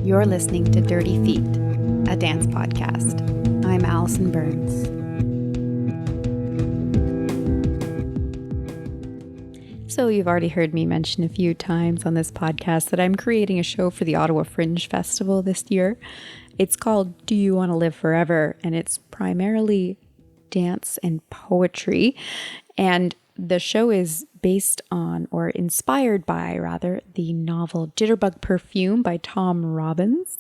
You're listening to Dirty Feet, a dance podcast. I'm Allison Burns. So you've already heard me mention a few times on this podcast that I'm creating a show for the Ottawa Fringe Festival this year. It's called Do You Want to Live Forever? And it's primarily dance and poetry. And the show is based on, or inspired by, rather, the novel Jitterbug Perfume by Tom Robbins.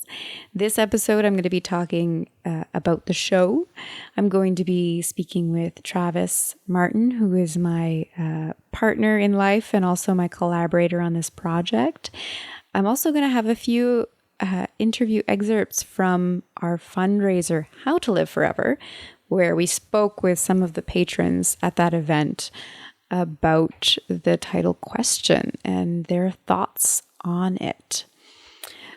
This episode, I'm going to be talking about the show. I'm going to be speaking with Travis Martin, who is my partner in life and also my collaborator on this project. I'm also going to have a few interview excerpts from our fundraiser, How to Live Forever, where we spoke with some of the patrons at that event about the title question and their thoughts on it.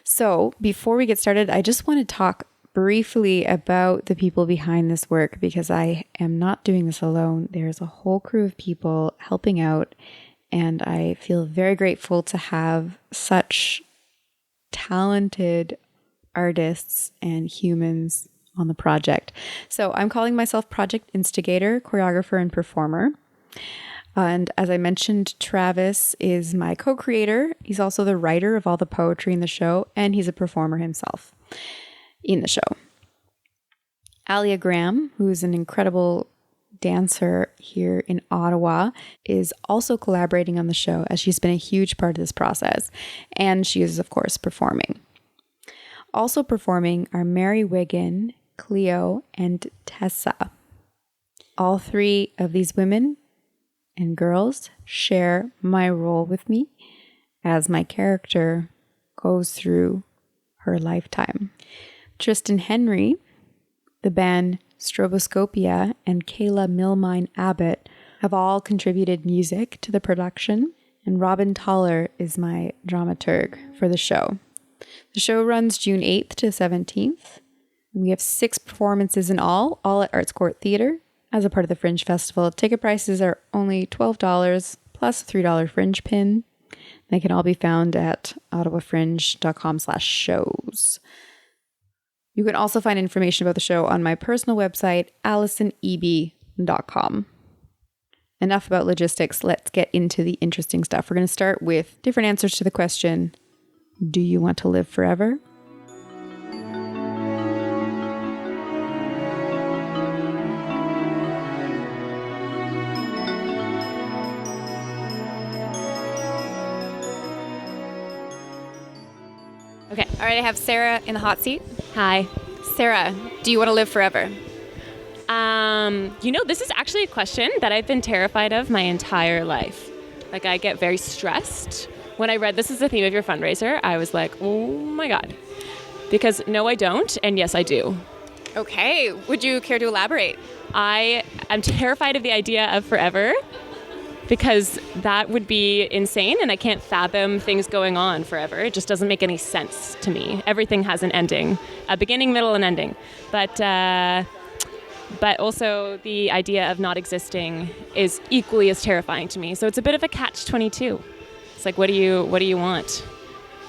So before we get started, I just want to talk briefly about the people behind this work, because I am not doing this alone. There's a whole crew of people helping out, and I feel very grateful to have such talented artists and humans on the project. So I'm calling myself project instigator, choreographer, and performer. And as I mentioned, Travis is my co-creator. He's also the writer of all the poetry in the show, and he's a performer himself in the show. Alia Graham, who is an incredible dancer here in Ottawa, is also collaborating on the show, as she's been a huge part of this process. And she is, of course, performing. Also performing are Mary Wiggin, Cleo, and Tessa. All three of these women and girls share my role with me as my character goes through her lifetime. Tristan Henry, the band Stroboscopia, and Kayla Milmine Abbott have all contributed music to the production, and Robin Toller is my dramaturg for the show. The show runs June 8th to 17th. We have 6 performances in all at Arts Court Theatre as a part of the Fringe Festival. Ticket prices are only $12 plus a $3 Fringe pin. They can all be found at ottawafringe.com/shows. You can also find information about the show on my personal website, AllisonEB.com. Enough about logistics. Let's get into the interesting stuff. We're going to start with different answers to the question, do you want to live forever? Okay, all right, I have Sarah in the hot seat. Hi. Sarah, do you want to live forever? This is actually a question that I've been terrified of my entire life. Like, I get very stressed. When I read this is the theme of your fundraiser, I was like, oh my God. Because no, I don't, and yes, I do. Okay, would you care to elaborate? I'm terrified of the idea of forever, because that would be insane, and I can't fathom things going on forever. It just doesn't make any sense to me. Everything has an ending, a beginning, middle, and ending. But also the idea of not existing is equally as terrifying to me. So it's a bit of a catch-22. It's like, what do you want?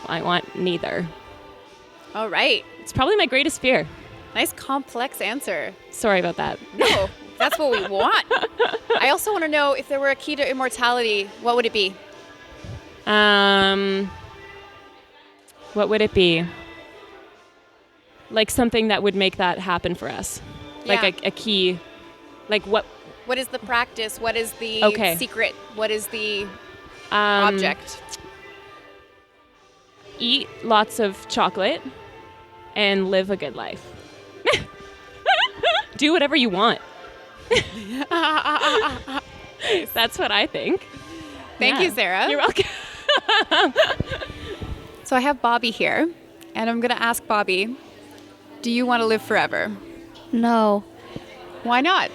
I want neither. All right. It's probably my greatest fear. Nice complex answer. Sorry about that. No, that's what we want. I also want to know, if there were a key to immortality, what would it be? What would it be? Like something that would make that happen for us. Yeah. Like a key. Like what? What is the practice? What is the secret? What is the object? Eat lots of chocolate and live a good life. Do whatever you want. That's what I think. Thank you, Sarah. You're welcome. So I have Bobby here, and I'm going to ask Bobby, do you want to live forever? No. Why not?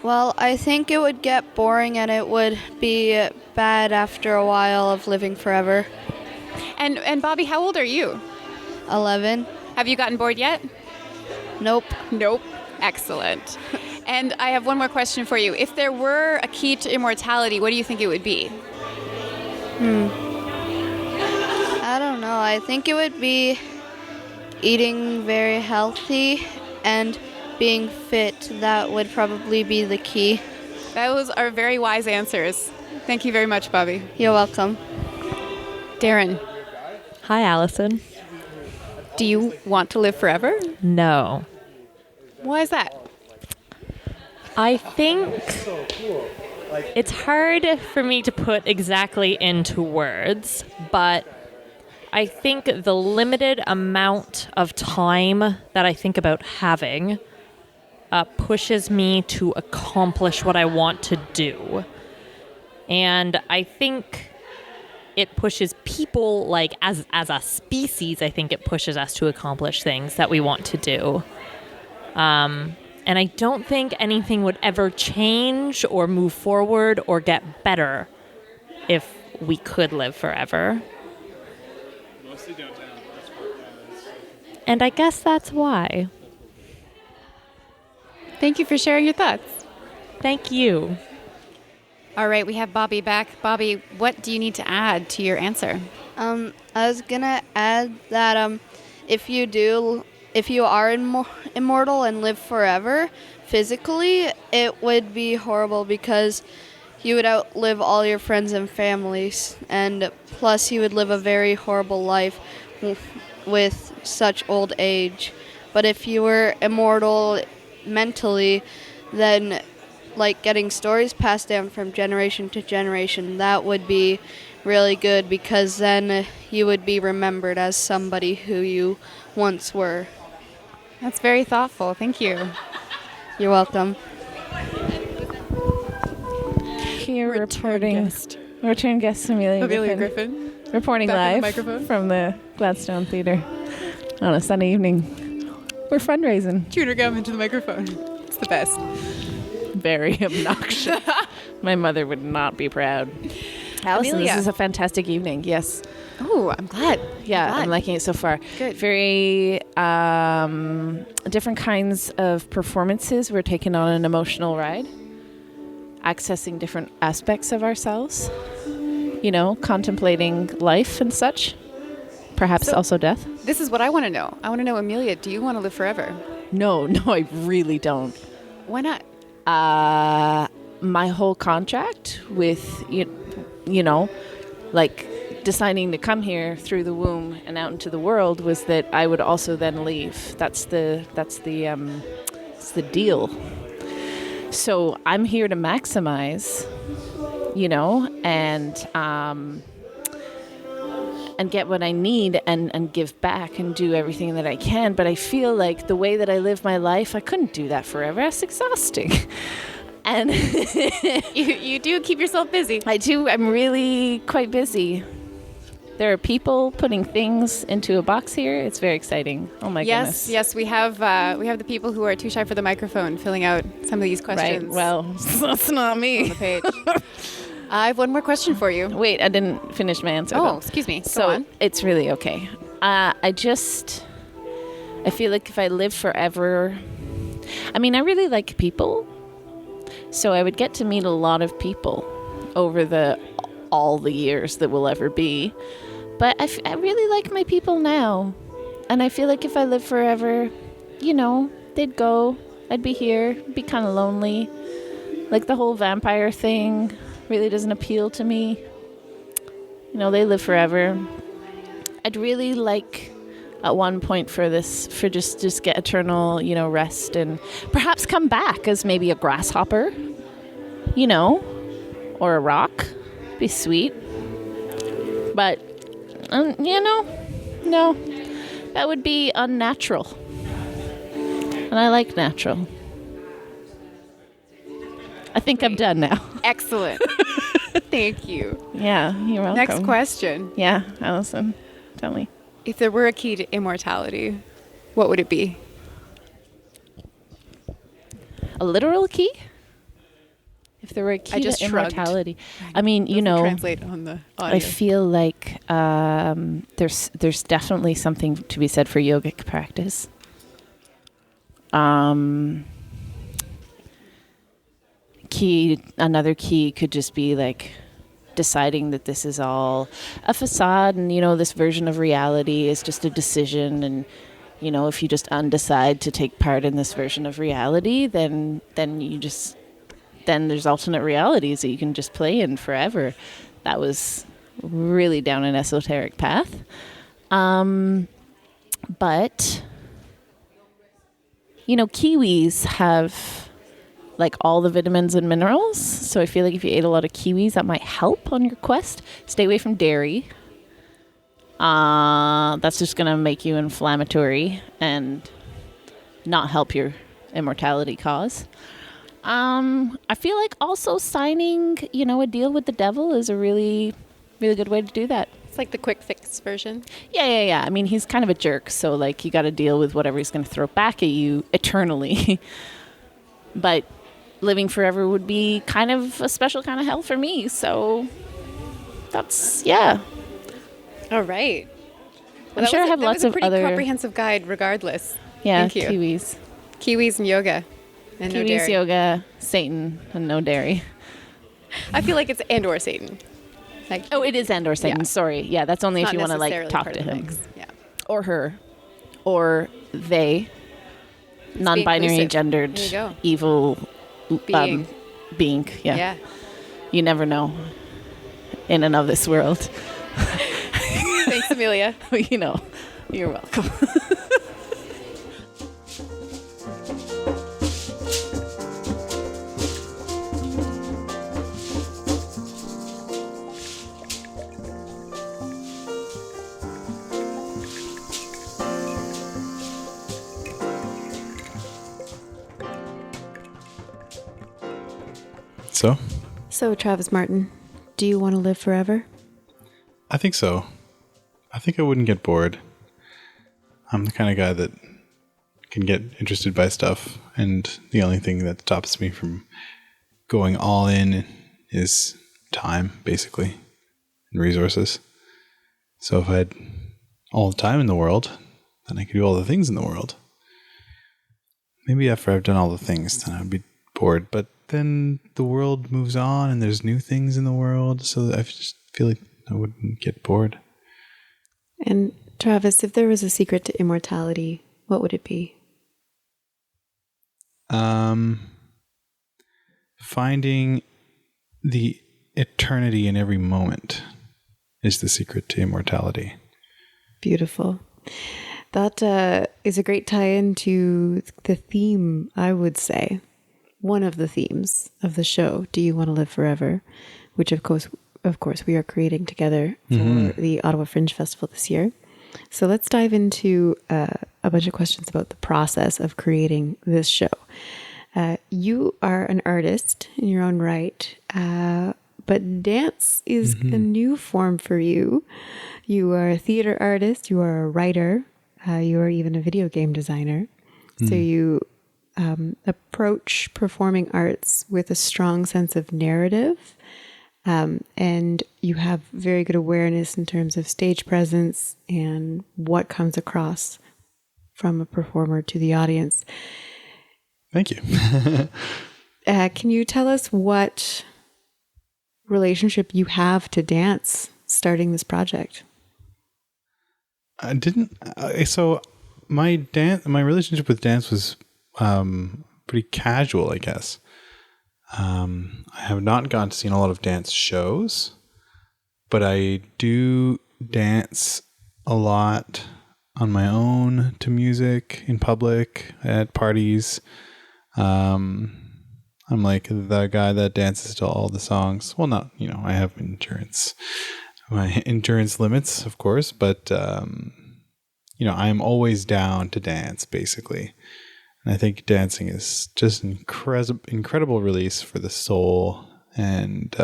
Well, I think it would get boring and it would be bad after a while of living forever. And Bobby, how old are you? 11. Have you gotten bored yet? Nope. Nope. Excellent. And I have one more question for you. If there were a key to immortality, what do you think it would be? I don't know. I think it would be eating very healthy and being fit. That would probably be the key. Those are very wise answers. Thank you very much, Bobby. You're welcome. Darren, Hi, Allison. do you want to live forever? No. Why is that? I think it's hard for me to put exactly into words, but I think the limited amount of time that I think about having pushes me to accomplish what I want to do. And I think it pushes people, like as a species, I think it pushes us to accomplish things that we want to do. And I don't think anything would ever change or move forward or get better if we could live forever. Mostly downtown. And I guess that's why. Thank you for sharing your thoughts. Thank you. All right, we have Bobby back. Bobby, what do you need to add to your answer? I was gonna add that if you are immortal and live forever, physically, it would be horrible because you would outlive all your friends and families, and plus you would live a very horrible life with such old age. But if you were immortal mentally, then like getting stories passed down from generation to generation, that would be really good because then you would be remembered as somebody who you once were. That's very thoughtful. Thank you. You're welcome. Here return guest Amelia Griffin. reporting Back on the live microphone. from the Gladstone Theatre on a Sunday evening. We're fundraising. Tune her gum into the microphone. It's the best. Very obnoxious. My mother would not be proud. Allison, Amelia. this is a fantastic evening. Yes. Oh, I'm glad. Yeah, glad. I'm liking it so far. Good. Very different kinds of performances. We're taking on an emotional ride, accessing different aspects of ourselves, contemplating life and such, perhaps also death. This is what I want to know. I want to know, Amelia, do you want to live forever? No, I really don't. Why not? My whole contract with, like deciding to come here through the womb and out into the world was that I would also then leave. That's the deal. So I'm here to maximize, and get what I need and give back and do everything that I can. But I feel like the way that I live my life, I couldn't do that forever. That's exhausting. And You do keep yourself busy. I do. I'm really quite busy. There are people putting things into a box here. It's very exciting. Oh my goodness. Yes, we have the people who are too shy for the microphone filling out some of these questions. Right. Well, that's not on me. the page. I have one more question for you. Wait, I didn't finish my answer. Oh, though. excuse me. Go So on. it's really okay. I feel like if I live forever, I really like people. So I would get to meet a lot of people over all the years that will ever be. But I really like my people now. And I feel like if I live forever, they'd go. I'd be here, be kind of lonely. Like the whole vampire thing really doesn't appeal to me. They live forever. I'd really like at one point for just get eternal, rest and perhaps come back as maybe a grasshopper, or a rock. Be sweet. But, no, that would be unnatural. And I like natural. I think I'm done now. Excellent. Thank you. Yeah, you're welcome. Next question. Yeah, Allison, tell me. If there were a key to immortality, what would it be? A literal key? If there were a key I just to shrugged. immortality. Doesn't translate on the audio. I feel like there's definitely something to be said for yogic practice. Another key could just be like deciding that this is all a facade and this version of reality is just a decision and you know, if you just undecide to take part in this version of reality, then there's alternate realities that you can just play in forever. That was really down an esoteric path. But, you know, kiwis have like all the vitamins and minerals. So I feel like if you ate a lot of kiwis, that might help on your quest. Stay away from dairy. That's just going to make you inflammatory and not help your immortality cause. I feel like also signing, you know, a deal with the devil is a really, really good way to do that. It's like the quick fix version. Yeah. I mean, he's kind of a jerk, so like you got to deal with whatever he's going to throw back at you eternally. But living forever would be kind of a special kind of hell for me. So that's, yeah. All right. I'm sure I have lots of other. That was a pretty other comprehensive guide, regardless. Yeah, Thank you. kiwis. Kiwis and yoga. And no Kiwis, dairy. yoga, Satan, and no dairy. I feel like it's and/or Satan. Like, Oh, it is and/or Satan. Yeah. Sorry. Yeah, that's only if not you want to like necessarily talk part to of the him. mix. Yeah. Or her. Or they. Non-binary, inclusive. gendered, There you go. evil Being. being. Yeah. Yeah. You never know in and of this world. Thanks, Amelia. You know, you're welcome. So, Travis Martin, do you want to live forever? I think so. I think I wouldn't get bored. I'm the kind of guy that can get interested by stuff, and the only thing that stops me from going all in is time, basically, and resources. So if I had all the time in the world, then I could do all the things in the world. Maybe after I've done all the things, then I'd be bored. But then the world moves on, and there's new things in the world, so I just feel like I wouldn't get bored. And Travis, if there was a secret to immortality, what would it be? Finding the eternity in every moment is the secret to immortality. Beautiful. That is a great tie-in to the theme, I would say. One of the themes of the show, Do You Want to Live Forever? Which, of course, we are creating together for the Ottawa Fringe Festival this year. So let's dive into a bunch of questions about the process of creating this show. You are an artist in your own right, but dance is a new form for you. You are a theater artist, you are a writer, you are even a video game designer. So you approach performing arts with a strong sense of narrative. And you have very good awareness in terms of stage presence and what comes across from a performer to the audience. Thank you. Can you tell us what relationship you have to dance starting this project? So my relationship with dance was pretty casual, I guess. I have not gone to see a lot of dance shows, but I do dance a lot on my own to music in public, at parties. I'm like the guy that dances to all the songs. Well, not, I have my endurance limits, of course, but, I'm always down to dance, basically. And I think dancing is just an incredible release for the soul and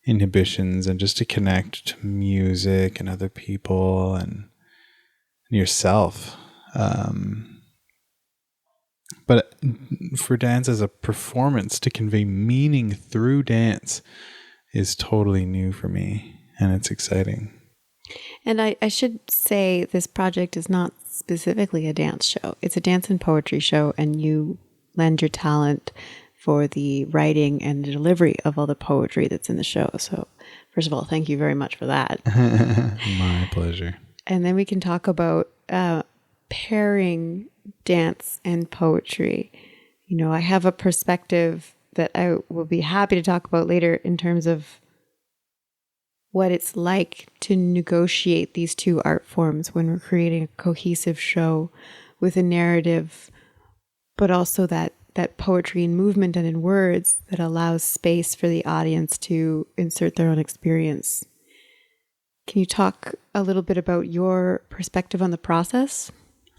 inhibitions, and just to connect to music and other people and yourself. But for dance as a performance, to convey meaning through dance is totally new for me, and it's exciting. And I should say this project is not specifically a dance show. It's a dance and poetry show, and you lend your talent for the writing and the delivery of all the poetry that's in the show. So first of all, thank you very much for that. My pleasure. And then we can talk about pairing dance and poetry. You know, I have a perspective that I will be happy to talk about later in terms of what it's like to negotiate these two art forms when we're creating a cohesive show with a narrative, but also that poetry in movement and in words that allows space for the audience to insert their own experience. Can you talk a little bit about your perspective on the process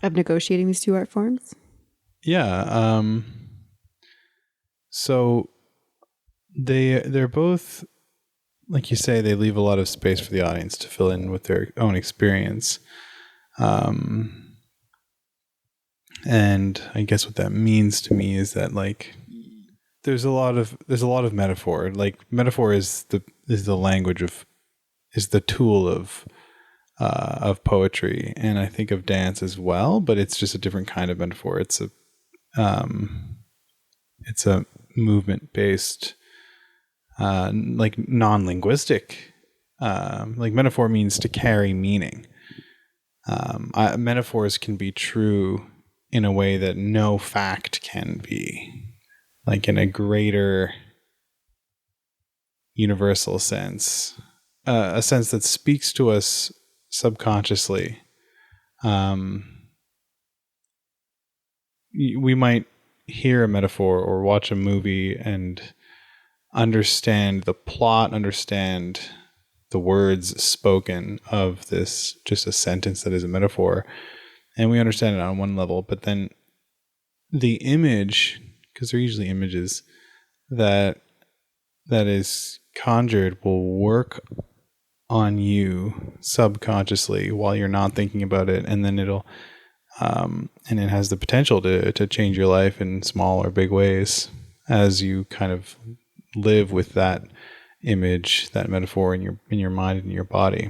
of negotiating these two art forms? Yeah. So they're both, like you say, they leave a lot of space for the audience to fill in with their own experience. And I guess what that means to me is that, like, there's a lot of metaphor. Like, metaphor is the language is the tool of poetry, and I think of dance as well, but it's just a different kind of metaphor. It's a movement based, like non-linguistic. Like, metaphor means to carry meaning. Metaphors can be true in a way that no fact can be, like in a greater universal sense, a sense that speaks to us subconsciously. We might hear a metaphor or watch a movie and understand the plot, understand the words spoken of this, just a sentence that is a metaphor, and we understand it on one level, but then the image, because they're usually images that is conjured, will work on you subconsciously while you're not thinking about it, and then it'll and it has the potential to change your life in small or big ways as you kind of live with that image, that metaphor in your mind and your body.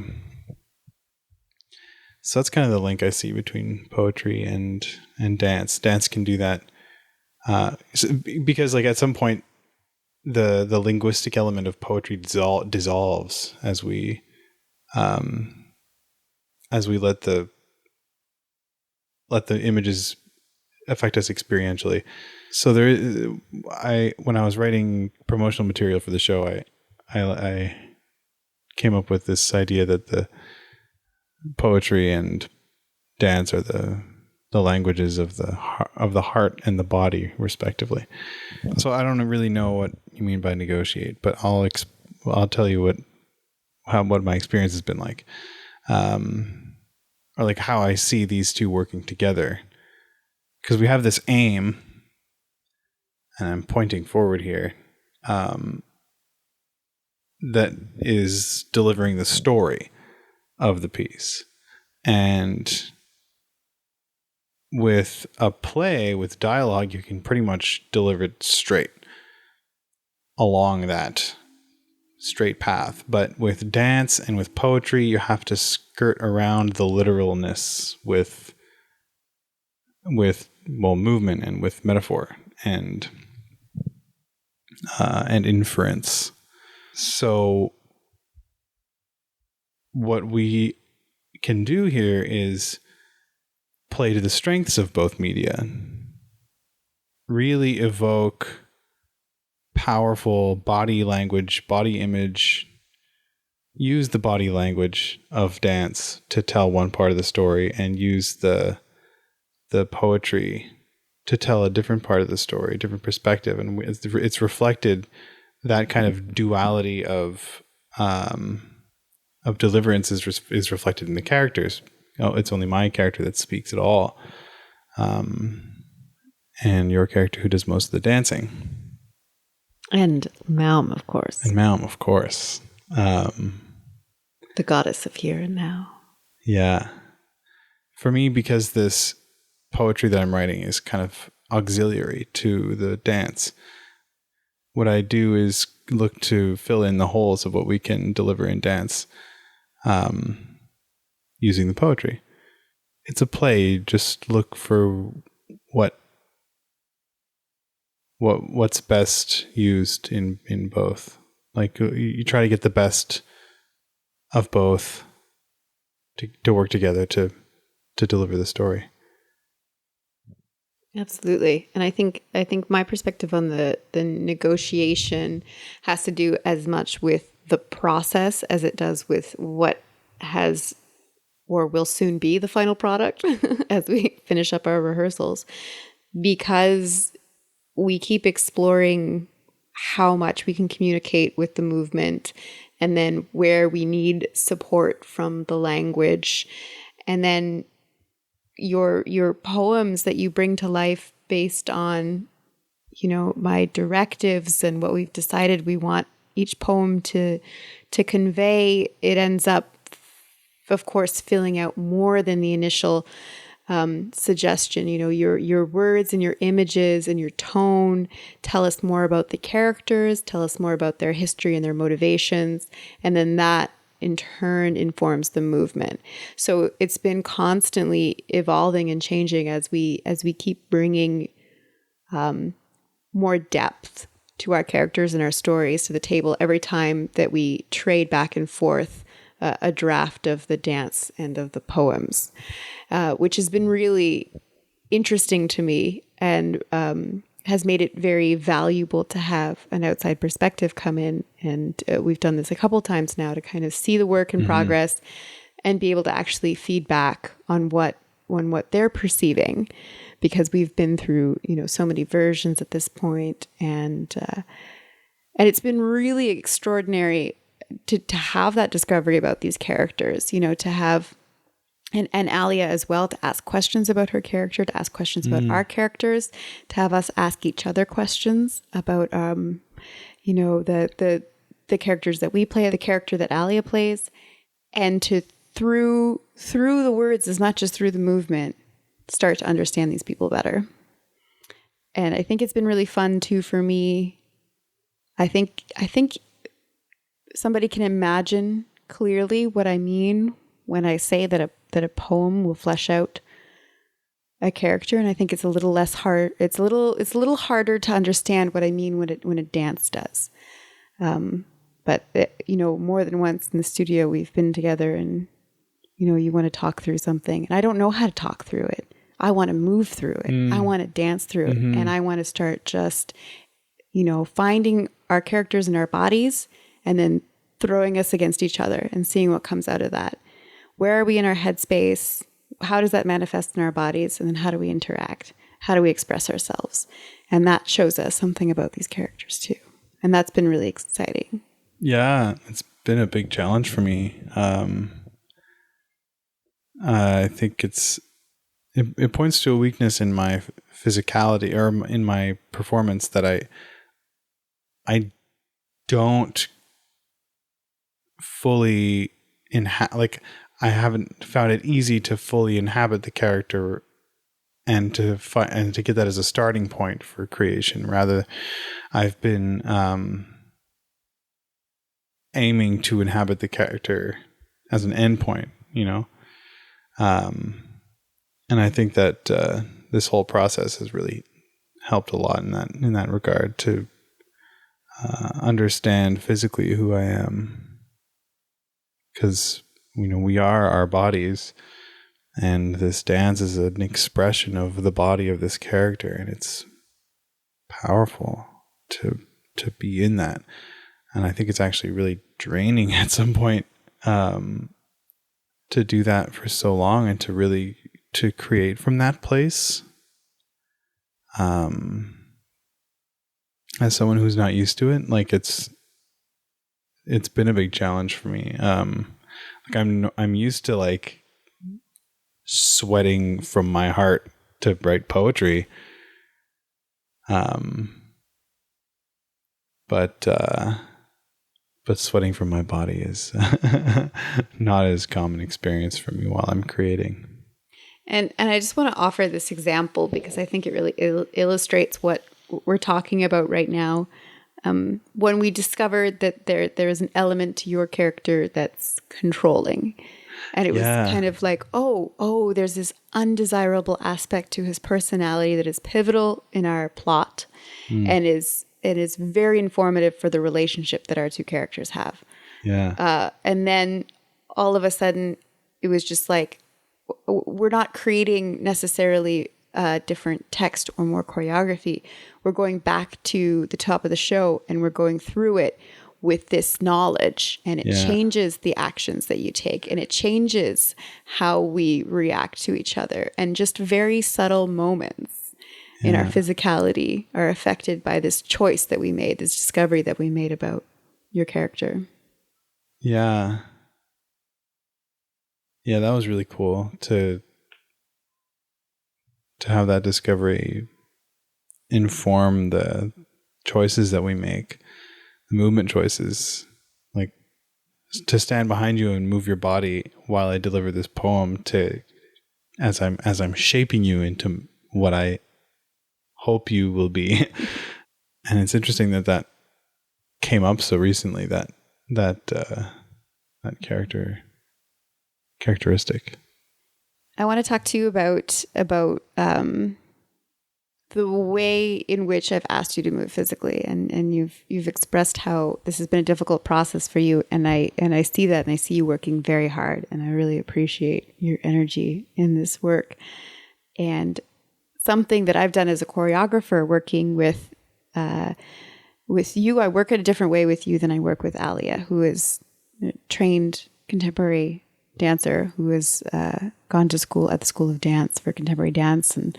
So that's kind of the link I see between poetry and dance. Dance can do that because, like, at some point the linguistic element of poetry dissolves as we let the images affect us experientially. So when I was writing promotional material for the show, I came up with this idea that the poetry and dance are the languages of the heart and the body, respectively. So I don't really know what you mean by negotiate, but I'll tell you what my experience has been like, or like how I see these two working together. Because we have this aim, and I'm pointing forward here, that is delivering the story of the piece. And with a play, with dialogue, you can pretty much deliver it straight along that straight path. But with dance and with poetry, you have to skirt around the literalness with movement and with metaphor and inference. So what we can do here is play to the strengths of both media, really evoke powerful body language, body image, use the body language of dance to tell one part of the story, and use the poetry to tell a different part of the story, a different perspective. And it's reflected, that kind of duality of deliverance is reflected in the characters. It's only my character that speaks at all, and your character who does most of the dancing, and Maum, of course. The goddess of here and now. Yeah, for me, because this poetry that I'm writing is kind of auxiliary to the dance, what I do is look to fill in the holes of what we can deliver in dance, using the poetry. It's a play. Just look for what's best used in both. Like, you try to get the best of both to work together to deliver the story. Absolutely. And I think my perspective on the negotiation has to do as much with the process as it does with what has or will soon be the final product as we finish up our rehearsals, because we keep exploring how much we can communicate with the movement, and then where we need support from the language, and then your poems that you bring to life based on, my directives and what we've decided we want each poem to convey. It ends up, of course, filling out more than the initial suggestion. Your words and your images and your tone tell us more about the characters, tell us more about their history and their motivations, and then that in turn informs the movement. So it's been constantly evolving and changing as we keep bringing more depth to our characters and our stories to the table every time that we trade back and forth a draft of the dance and of the poems, which has been really interesting to me, and has made it very valuable to have an outside perspective come in. And we've done this a couple times now to kind of see the work in progress and be able to actually feed back on what they're perceiving, because we've been through, so many versions at this point. And it's been really extraordinary to have that discovery about these characters, to have and Alia as well, to ask questions about her character, to ask questions about our characters, to have us ask each other questions about, the characters that we play, the character that Alia plays, and to through the words as much as through the movement, start to understand these people better. And I think it's been really fun too for me. I think somebody can imagine clearly what I mean when I say that a poem will flesh out a character, and I think it's a little less hard. It's a little harder to understand what I mean when a dance does. But more than once in the studio we've been together, and you want to talk through something, and I don't know how to talk through it. I want to move through it. I want to dance through it, and I want to start just finding our characters in our bodies, and then throwing us against each other and seeing what comes out of that. Where are we in our headspace? How does that manifest in our bodies? And then how do we interact? How do we express ourselves? And that shows us something about these characters too. And that's been really exciting. Yeah, it's been a big challenge for me. I think it points to a weakness in my physicality, or in my performance, that I don't fully I haven't found it easy to fully inhabit the character and to get that as a starting point for creation. Rather, I've been aiming to inhabit the character as an end point, and I think that this whole process has really helped a lot in that regard, to understand physically who I am, because we are our bodies, and this dance is an expression of the body of this character, and it's powerful to be in that. And I think it's actually really draining at some point to do that for so long, and to create from that place. As someone who's not used to it, it's been a big challenge for me. I'm used to sweating from my heart to write poetry. But sweating from my body is not as common experience for me while I'm creating. And I just want to offer this example because I think it really illustrates what we're talking about right now. When we discovered that there is an element to your character that's controlling, and it was kind of like, oh, there's this undesirable aspect to his personality that is pivotal in our plot, and is very informative for the relationship that our two characters have. Yeah. And then all of a sudden, it was just like, we're not creating necessarily different text or more choreography, we're going back to the top of the show and we're going through it with this knowledge, and it changes the actions that you take, and it changes how we react to each other. And just very subtle moments in our physicality are affected by this choice that we made, this discovery that we made about your character. Yeah. Yeah, that was really cool to have that discovery inform the choices that we make, the movement choices, like to stand behind you and move your body while I deliver this poem as I'm shaping you into what I hope you will be. And it's interesting that came up so recently, that characteristic. I want to talk to you about the way in which I've asked you to move physically, and you've expressed how this has been a difficult process for you, and I see that, and I see you working very hard, and I really appreciate your energy in this work. And something that I've done as a choreographer, working with you, I work in a different way with you than I work with Alia, who is a trained contemporary dancer who has gone to school at the School of Dance for Contemporary Dance and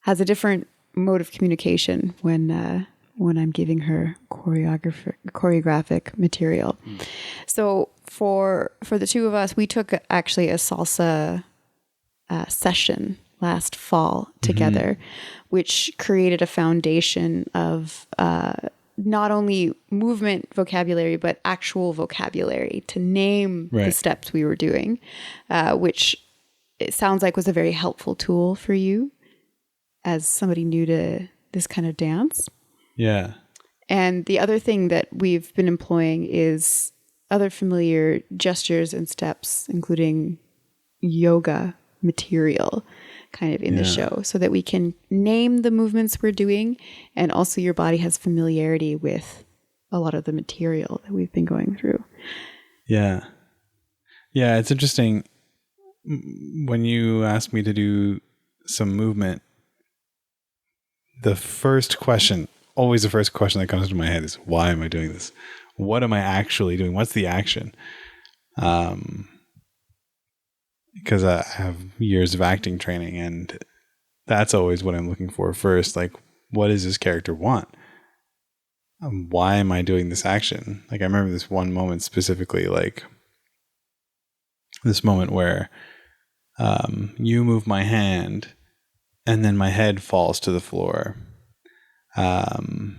has a different mode of communication when I'm giving her choreographic material. So for the two of us, we took actually a salsa session last fall together, which created a foundation of not only movement vocabulary, but actual vocabulary to name the steps we were doing, which it sounds like was a very helpful tool for you as somebody new to this kind of dance. Yeah. And the other thing that we've been employing is other familiar gestures and steps, including yoga material kind of in the show, so that we can name the movements we're doing, and also your body has familiarity with a lot of the material that we've been going through. Yeah. Yeah, it's interesting. When you asked me to do some movement, the first question that comes to my head is, why am I doing this? What am I actually doing? What's the action? Because I have years of acting training, and that's always what I'm looking for first. Like, what does this character want? Why am I doing this action? Like, I remember this one moment specifically, like this moment where you move my hand and then my head falls to the floor. And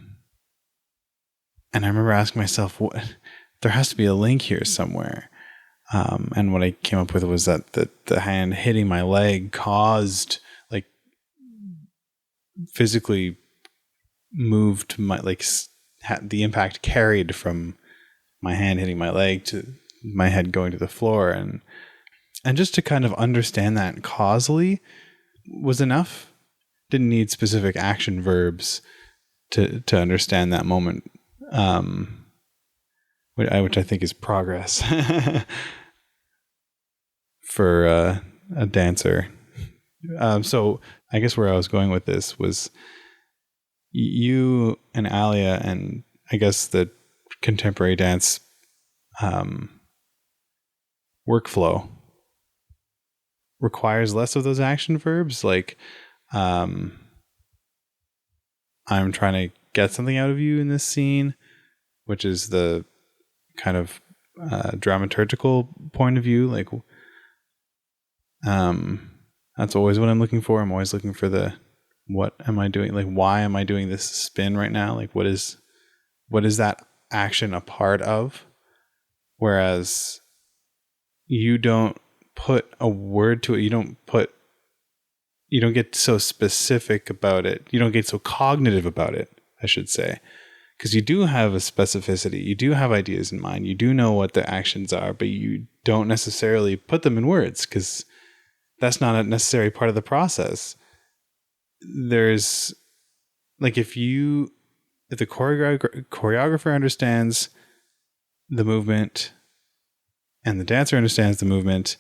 I remember asking myself, there has to be a link here somewhere. And what I came up with was that the hand hitting my leg caused, like, physically moved my, like, the impact carried from my hand hitting my leg to my head going to the floor. And just to kind of understand that causally was enough. Didn't need specific action verbs to understand that moment, which I think is progress for a dancer. So I guess where I was going with this was you and Alia, and I guess the contemporary dance workflow requires less of those action verbs. Like, I'm trying to get something out of you in this scene, which is the kind of dramaturgical point of view. Like, that's always what I'm looking for. I'm always looking for what am I doing? Like, why am I doing this spin right now? Like, what is that action a part of? Whereas you don't put a word to it. You don't get so specific about it. You don't get so cognitive about it, I should say. Because you do have a specificity. You do have ideas in mind. You do know what the actions are, but you don't necessarily put them in words, because that's not a necessary part of the process. There's, like, if the choreographer understands the movement and the dancer understands the movement,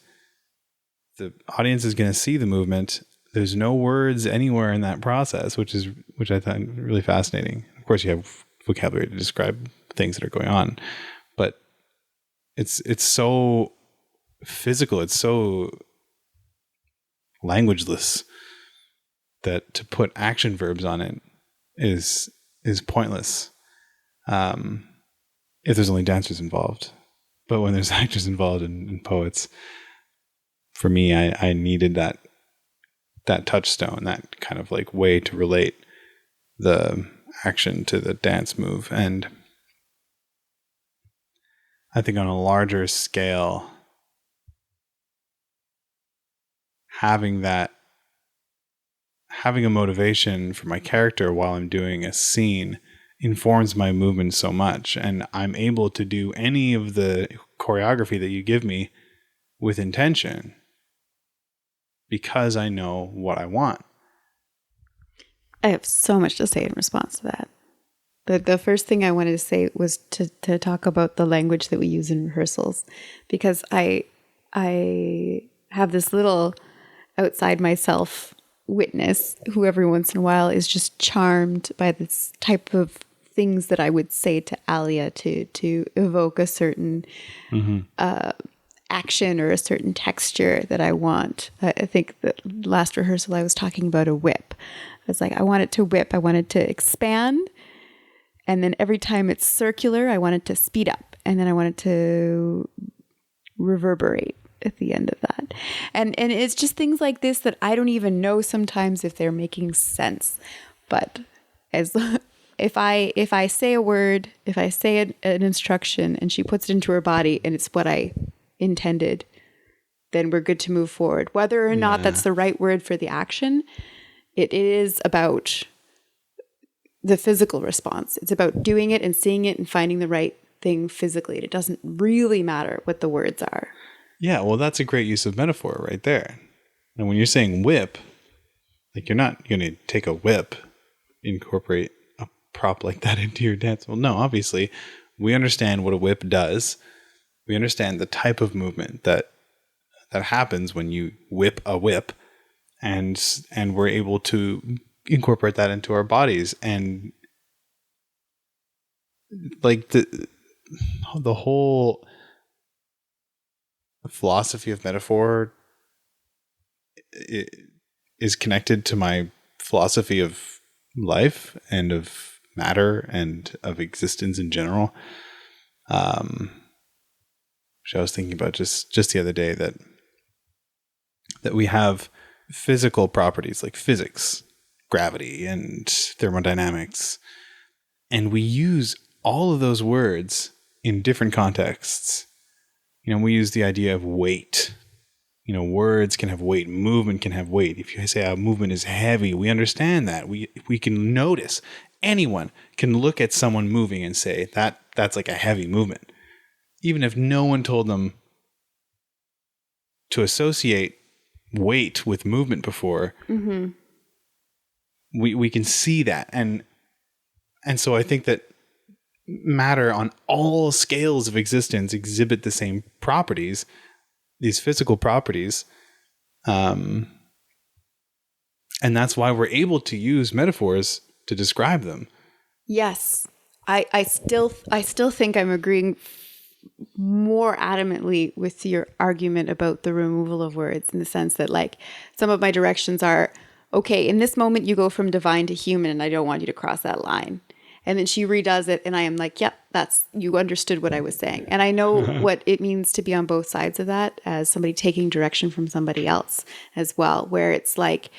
the audience is going to see the movement. there's no words anywhere in that process, which I thought really fascinating. Of course, you have vocabulary to describe things that are going on, but it's so physical, it's so languageless that to put action verbs on it is pointless if there's only dancers involved. But when there's actors involved and poets, for me, I needed that touchstone, that kind of like way to relate the action to the dance move. And I think on a larger scale, having a motivation for my character while I'm doing a scene informs my movement so much, and I'm able to do any of the choreography that you give me with intention because I know what I want. I have so much to say in response to that. The first thing I wanted to say was to talk about the language that we use in rehearsals, because I have this little outside myself witness who every once in a while is just charmed by this type of things that I would say to Alia to evoke a certain action or a certain texture that I want. I think that last rehearsal I was talking about a whip. I was like, I want it to whip. I want it to expand. And then every time it's circular, I want it to speed up. And then I want it to reverberate at the end of that. And it's just things like this that I don't even know sometimes if they're making sense. But if I say a word, if I say an instruction and she puts it into her body and it's what I intended, then we're good to move forward. Whether or not that's the right word for the action, it is about the physical response. It's about doing it and seeing it and finding the right thing physically. It doesn't really matter what the words are. Yeah, well, that's a great use of metaphor right there. And when you're saying whip, like you're not going to take a whip, incorporate a prop like that into your dance. Well, no, obviously, we understand what a whip does. We understand the type of movement that happens when you whip a whip, and we're able to incorporate that into our bodies. And like the whole philosophy of metaphor is connected to my philosophy of life and of matter and of existence in general. Which I was thinking about just the other day, that we have physical properties like physics, gravity, and thermodynamics, and we use all of those words in different contexts. You know, we use the idea of weight. You know, words can have weight, movement can have weight. If you say a movement is heavy, we understand that. We can notice. Anyone can look at someone moving and say that's like a heavy movement. Even if no one told them to associate weight with movement before, we can see that. And so I think that matter on all scales of existence exhibit the same properties, these physical properties. And that's why we're able to use metaphors to describe them. Yes. I still think I'm agreeing more adamantly with your argument about the removal of words, in the sense that, like, some of my directions are, okay, in this moment you go from divine to human and I don't want you to cross that line. And then she redoes it and I am like, yep, you understood what I was saying. And I know what it means to be on both sides of that, as somebody taking direction from somebody else as well, where it's like,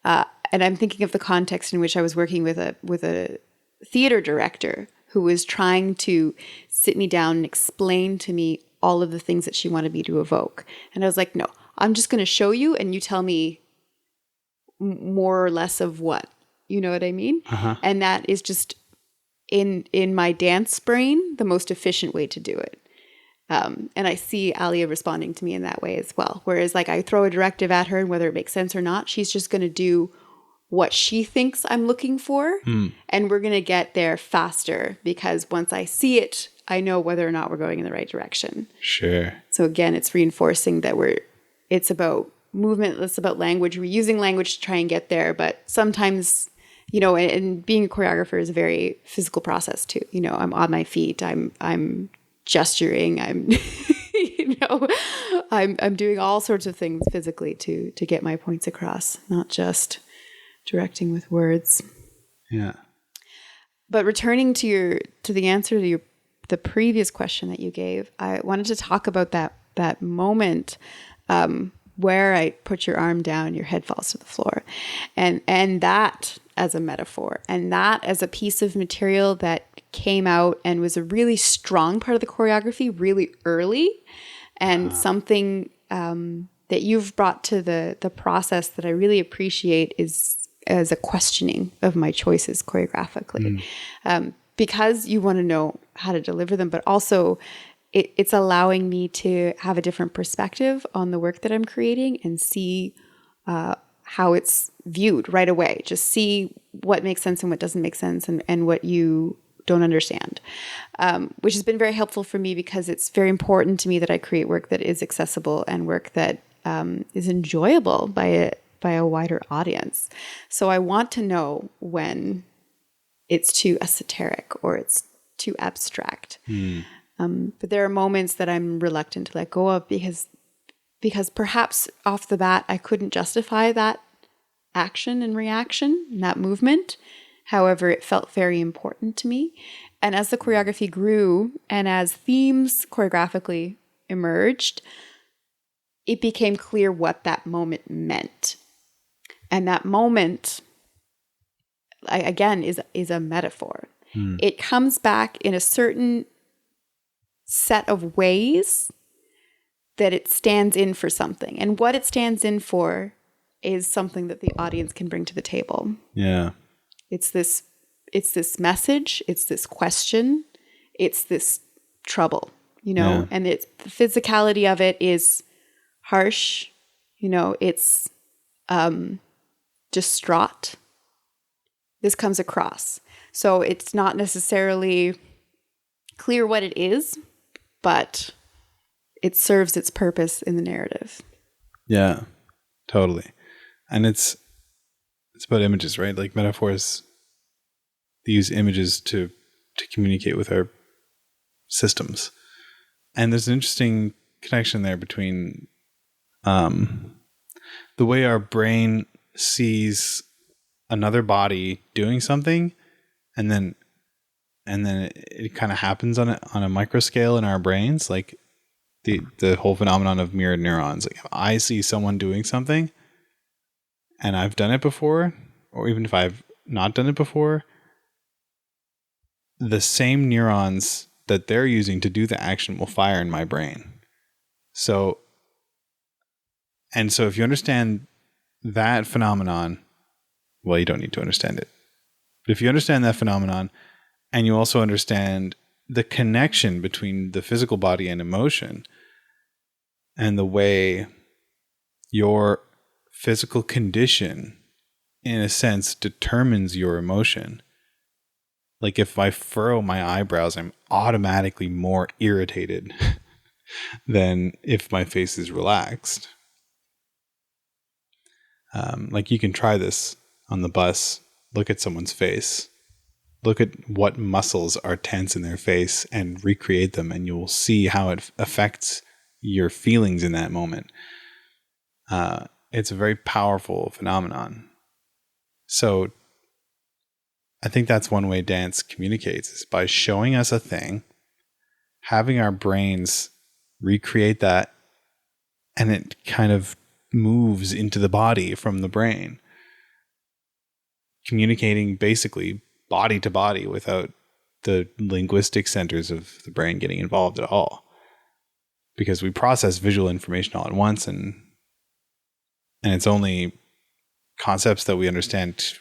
and I'm thinking of the context in which I was working with a theater director who was trying to sit me down and explain to me all of the things that she wanted me to evoke. And I was like, no, I'm just going to show you and you tell me more or less of what. You know what I mean? And that is just, in my dance brain, the most efficient way to do it. And I see Alia responding to me in that way as well. Whereas, like, I throw a directive at her and whether it makes sense or not, she's just going to do what she thinks I'm looking for. And we're going to get there faster, because once I see it, I know whether or not we're going in the right direction. Sure. So again, it's reinforcing that it's about movement, less about language. We're using language to try and get there, but sometimes, and being a choreographer is a very physical process too. I'm on my feet, I'm gesturing, I'm I'm doing all sorts of things physically to get my points across, not just directing with words. Yeah. But returning to the answer to the previous question that you gave, I wanted to talk about that moment where I put your arm down, your head falls to the floor, and that as a metaphor, and that as a piece of material that came out and was a really strong part of the choreography really early, and something that you've brought to the process that I really appreciate is as a questioning of my choices choreographically, because you want to know how to deliver them, but also it's allowing me to have a different perspective on the work that I'm creating and see how it's viewed right away. Just see what makes sense and what doesn't make sense, and what you don't understand, which has been very helpful for me, because it's very important to me that I create work that is accessible and work that is enjoyable by a wider audience. So I want to know when it's too esoteric or it's too abstract. But there are moments that I'm reluctant to let go of because perhaps off the bat, I couldn't justify that action and reaction and that movement. However, it felt very important to me. And as the choreography grew and as themes choreographically emerged, it became clear what that moment meant. And that moment, again, is a metaphor. It comes back in a certain set of ways that it stands in for something. And what it stands in for is something that the audience can bring to the table. Yeah. It's this message, it's this question, it's this trouble, Yeah. and the physicality of it is harsh, it's distraught. This comes across. So it's not necessarily clear what it is, but it serves its purpose in the narrative. Yeah, totally. And it's about images, right? Like metaphors, they use images to communicate with our systems. And there's an interesting connection there between the way our brain sees another body doing something, and then it kind of happens on a micro scale in our brains, like the whole phenomenon of mirrored neurons. Like if I see someone doing something and I've done it before, or even if I've not done it before, the same neurons that they're using to do the action will fire in my brain. So if you understand that phenomenon, well, you don't need to understand it. But if you understand that phenomenon, and you also understand the connection between the physical body and emotion, and the way your physical condition, in a sense, determines your emotion. Like if I furrow my eyebrows, I'm automatically more irritated than if my face is relaxed. Like you can try this on the bus. Look at someone's face. Look at what muscles are tense in their face and recreate them, and you'll see how it affects your feelings in that moment. It's a very powerful phenomenon. So I think that's one way dance communicates, is by showing us a thing, having our brains recreate that, and it kind of moves into the body from the brain, communicating basically body to body without the linguistic centers of the brain getting involved at all. Because we process visual information all at once, and it's only concepts that we understand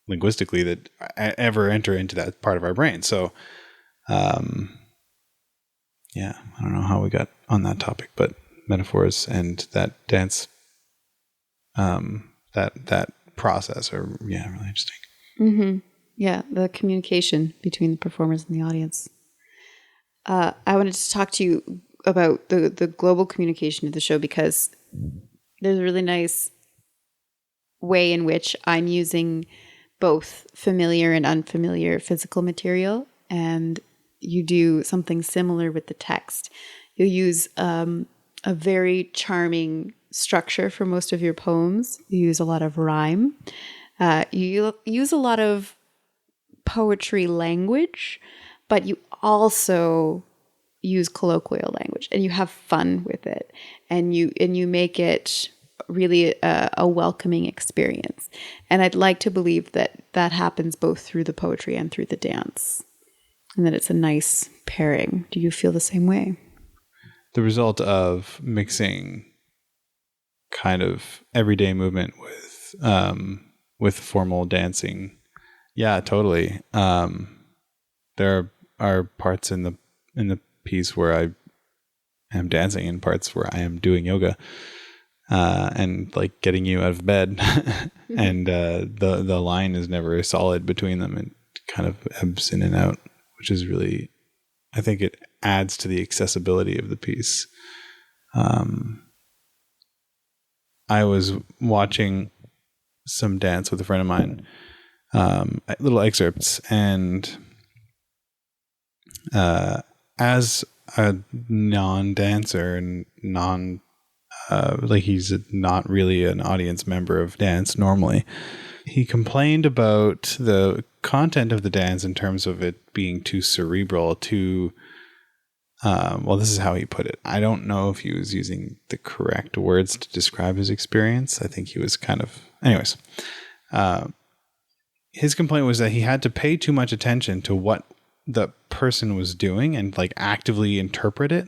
linguistically that ever enter into that part of our brain. So, yeah, I don't know how we got on that topic, but metaphors and that dance, that process are, really interesting. Mm-hmm. Yeah, the communication between the performers and the audience. I wanted to talk to you about the global communication of the show, because there's a really nice way in which I'm using both familiar and unfamiliar physical material, and you do something similar with the text. You use a very charming structure for most of your poems. You use a lot of rhyme. You use a lot of poetry language, but you also use colloquial language, and you have fun with it, and you make it really a welcoming experience. And I'd like to believe that that happens both through the poetry and through the dance, and that it's a nice pairing. Do you feel the same way? The result of mixing kind of everyday movement with formal dancing. Yeah, totally. There are parts in the piece where I am dancing and parts where I am doing yoga, and like getting you out of bed. And the line is never solid between them. It kind of ebbs in and out, which is really, I think it adds to the accessibility of the piece. I was watching some dance with a friend of mine, little excerpts, and as a non-dancer and like he's not really an audience member of dance normally, he complained about the content of the dance in terms of it being too cerebral, too well, this is how he put it. I don't know if he was using the correct words to describe his experience. I think he was kind of, anyways, his complaint was that he had to pay too much attention to what the person was doing and like actively interpret it,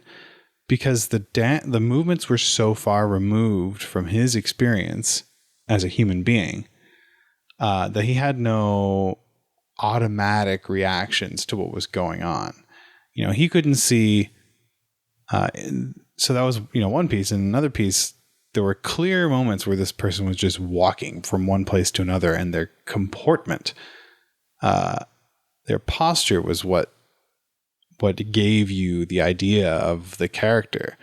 because the movements were so far removed from his experience as a human being that he had no automatic reactions to what was going on. You know, he couldn't see. So that was, one piece. And another piece, there were clear moments where this person was just walking from one place to another, and their comportment, their posture was what gave you the idea of the character.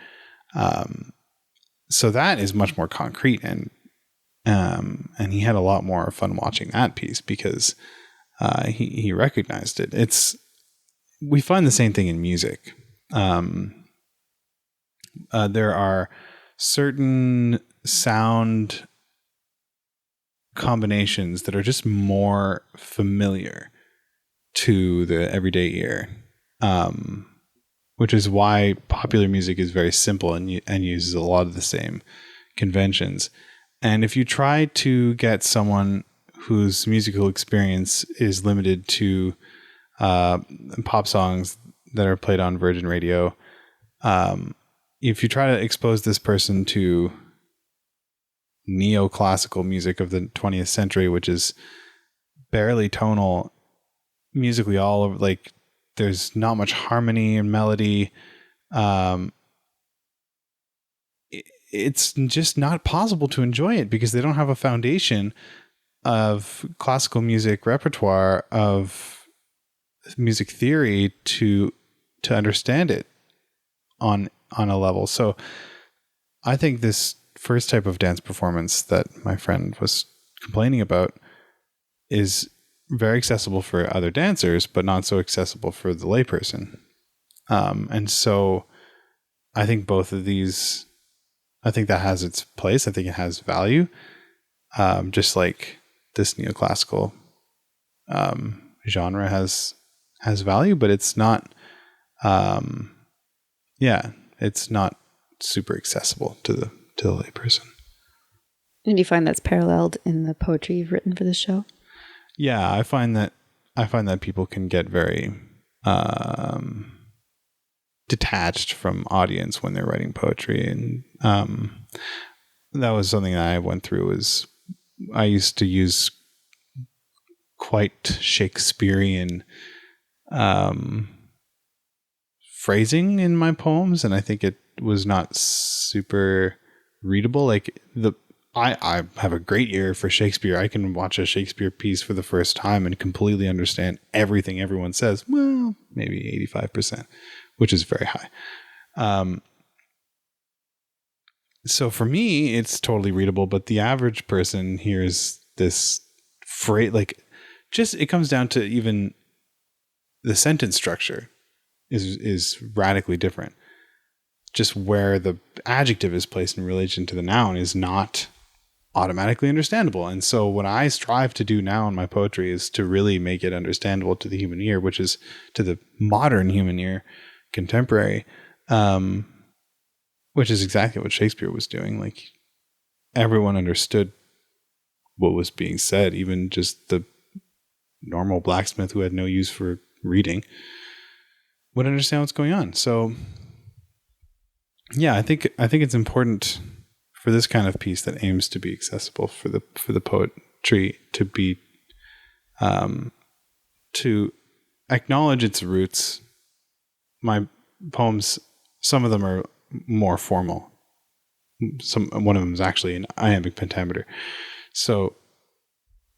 So that is much more concrete, and he had a lot more fun watching that piece because he recognized it. We find the same thing in music. There are certain sound combinations that are just more familiar to the everyday ear, which is why popular music is very simple and uses a lot of the same conventions. And if you try to get someone whose musical experience is limited to pop songs that are played on Virgin Radio, if you try to expose this person to neoclassical music of the 20th century, which is barely tonal, musically all over, like there's not much harmony and melody, it's just not possible to enjoy it because they don't have a foundation of classical music repertoire, of music theory to understand it on a level. So I think this first type of dance performance that my friend was complaining about is very accessible for other dancers, but not so accessible for the layperson. And so I think both of these, I think that has its place. I think it has value. Just like this neoclassical genre has value, but it's not, it's not super accessible to the layperson. And do you find that's paralleled in the poetry you've written for this show? Yeah, I find that people can get very detached from audience when they're writing poetry, and that was something that I went through. Was I used to use quite Shakespearean phrasing in my poems, and I think it was not super readable. Like I have a great ear for Shakespeare. I can watch a Shakespeare piece for the first time and completely understand everything everyone says. Well, maybe 85%, which is very high. So for me, it's totally readable, but the average person hears this phrase, like, just, it comes down to even the sentence structure is radically different. Just where the adjective is placed in relation to the noun is not automatically understandable. And so what I strive to do now in my poetry is to really make it understandable to the human ear, which is to the modern human ear, contemporary, which is exactly what Shakespeare was doing. Like, everyone understood what was being said, even just the normal blacksmith who had no use for reading would understand what's going on. So yeah, I think it's important for this kind of piece that aims to be accessible for the poetry to be to acknowledge its roots. My poems, some of them are more formal. One of them is actually an iambic pentameter. So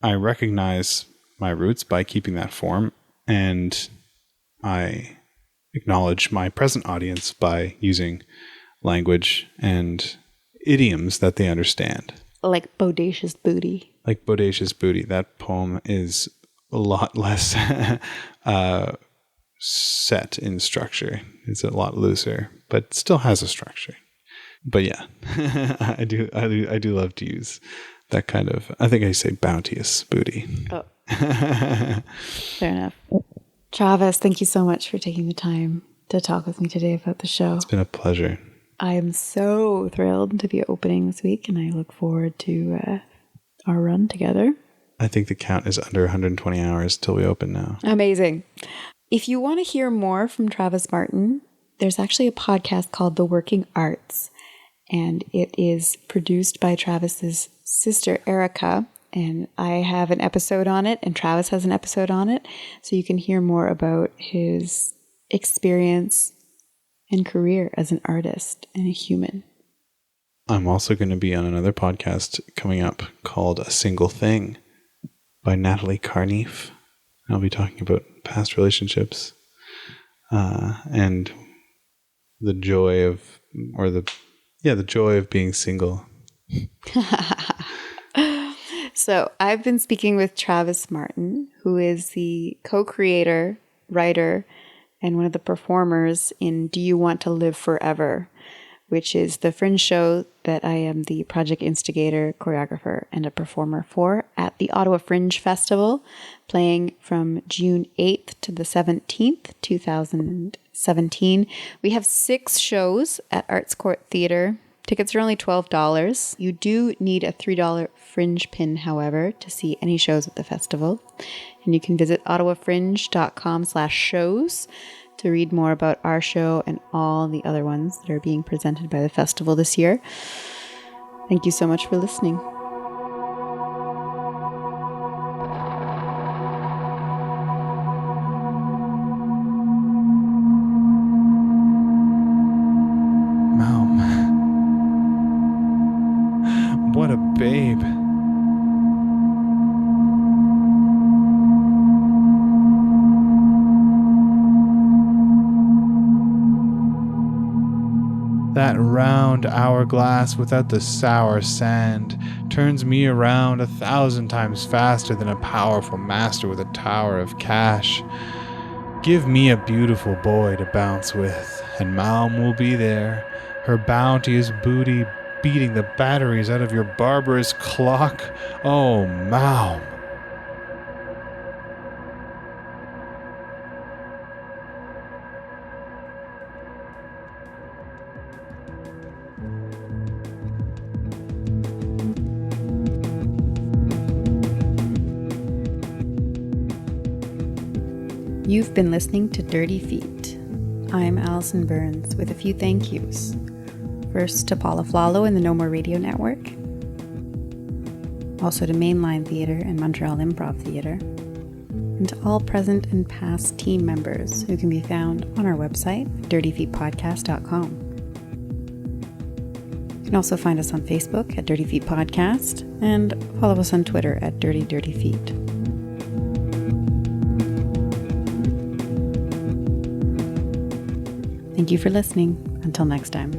I recognize my roots by keeping that form, and I acknowledge my present audience by using language and idioms that they understand. Like Bodacious Booty. Like Bodacious Booty. That poem is a lot less set in structure. It's a lot looser, but still has a structure. But yeah, I do love to use that kind of, I think I say bounteous booty. Oh. Fair enough. Travis, thank you so much for taking the time to talk with me today about the show. It's been a pleasure. I am so thrilled to be opening this week, and I look forward to our run together. I think the count is under 120 hours till we open now. Amazing. If you want to hear more from Travis Martin, there's actually a podcast called The Working Arts, and it is produced by Travis's sister, Erica, and I have an episode on it, and Travis has an episode on it, so you can hear more about his experience and career as an artist and a human. I'm also going to be on another podcast coming up called A Single Thing by Natalie Carneef. I'll be talking about past relationships and the joy of, the joy of being single. So I've been speaking with Travis Martin, who is the co-creator, writer, and one of the performers in Do You Want to Live Forever, which is the Fringe show that I am the project instigator, choreographer, and a performer for at the Ottawa Fringe Festival, playing from June 8th to the 17th, 2017. We have 6 shows at Arts Court Theatre. Tickets are only $12. You do need a $3 Fringe pin, however, to see any shows at the festival. And you can visit ottawafringe.com/shows to read more about our show and all the other ones that are being presented by the festival this year. Thank you so much for listening. Mom. What a babe. That round hourglass without the sour sand turns me around 1,000 times faster than a powerful master with a tower of cash. Give me a beautiful boy to bounce with, and Mom will be there, her bounteous booty beating the batteries out of your barbarous clock. Oh, Mom. You've been listening to Dirty Feet. I'm Allison Burns with a few thank yous. First to Paula Flalo and the No More Radio Network. Also to Mainline Theatre and Montreal Improv Theatre. And to all present and past team members who can be found on our website, dirtyfeetpodcast.com. You can also find us on Facebook at Dirty Feet Podcast and follow us on Twitter at Dirty Feet. Thank you for listening. Until next time.